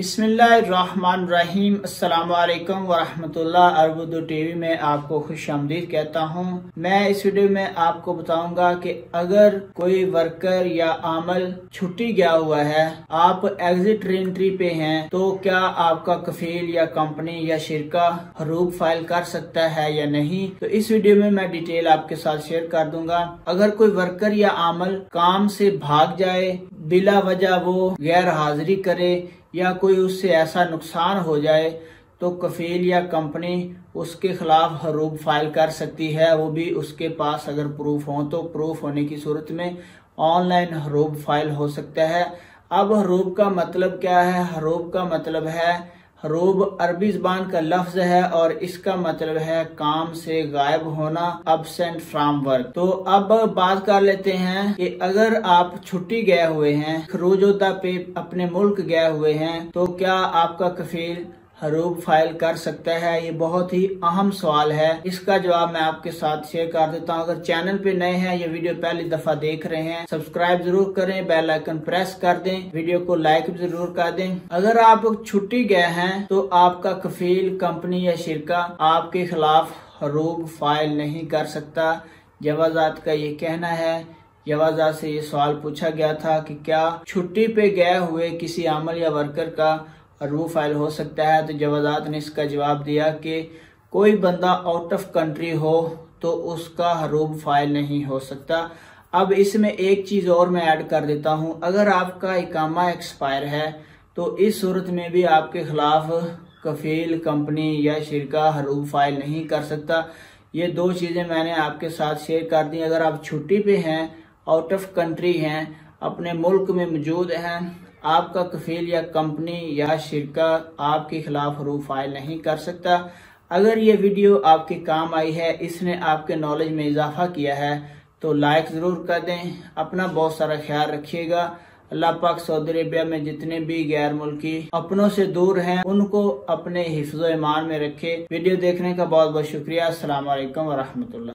बिस्मिल्लाहिर्रहमानिर्रहीम। अस्सलाम वालेकुम वरहमतुल्लाह। अरबुद्दू टीवी में आपको खुशामदीद कहता हूँ। मैं इस वीडियो में आपको बताऊंगा कि अगर कोई वर्कर या आमल छुट्टी गया हुआ है, आप एग्जिट रीएंट्री पे हैं, तो क्या आपका कफील या कंपनी या शिरका हरूब फाइल कर सकता है या नहीं। तो इस वीडियो में मैं डिटेल आपके साथ शेयर कर दूंगा। अगर कोई वर्कर या आमल काम से भाग जाए, बिला वजह वो गैर हाजिरी करे या कोई उससे ऐसा नुकसान हो जाए, तो कफील या कंपनी उसके खिलाफ हरूब फाइल कर सकती है। वो भी उसके पास अगर प्रूफ हो, तो प्रूफ होने की सूरत में ऑनलाइन हरूब फाइल हो सकता है। अब हरूब का मतलब क्या है? हरूब का मतलब है, हरूब अरबी ज़बान का लफ्ज है और इसका मतलब है काम से गायब होना, अब्सेंट फ्रॉम वर्क। तो अब बात कर लेते हैं कि अगर आप छुट्टी गए हुए हैं, खरूजोदा पे अपने मुल्क गए हुए हैं, तो क्या आपका कफील हरूब फाइल कर सकता है? ये बहुत ही अहम सवाल है। इसका जवाब मैं आपके साथ शेयर कर देता हूँ। अगर चैनल पे नए हैं, ये वीडियो पहली दफा देख रहे हैं, सब्सक्राइब जरूर करें, बेल आइकन प्रेस कर दें, वीडियो को लाइक भी जरूर कर दें। अगर आप छुट्टी गए हैं, तो आपका कफील, कंपनी या शिरका आपके खिलाफ हरूब फाइल नहीं कर सकता। जवाजात का ये कहना है। जवाजात से ये सवाल पूछा गया था कि क्या छुट्टी पे गए हुए किसी आमल या वर्कर का हरूब फाइल हो सकता है। तो जवाजात ने इसका जवाब दिया कि कोई बंदा आउट ऑफ कंट्री हो तो उसका हरूब फाइल नहीं हो सकता। अब इसमें एक चीज और मैं ऐड कर देता हूं। अगर आपका इकामा एक्सपायर है, तो इस सूरत में भी आपके खिलाफ कफील, कंपनी या शिरका हरूब फाइल नहीं कर सकता। ये दो चीजें मैंने आपके साथ शेयर कर दी। अगर आप छुट्टी पे हैं, आउट ऑफ कंट्री हैं, अपने मुल्क में मौजूद हैं, आपका कफील या कंपनी या शिरका आपके खिलाफ हरूब फाइल नहीं कर सकता। अगर ये वीडियो आपके काम आई है, इसने आपके नॉलेज में इजाफा किया है, तो लाइक जरूर कर दें। अपना बहुत सारा ख्याल रखिएगा। अल्लाह पाक सऊदी अरेबिया में जितने भी गैर मुल्की अपनों से दूर हैं, उनको अपने हिफ्ज़ो ईमान में रखे। वीडियो देखने का बहुत बहुत शुक्रिया। अस्सलाम वालेकुम वरहमतुल्लाह।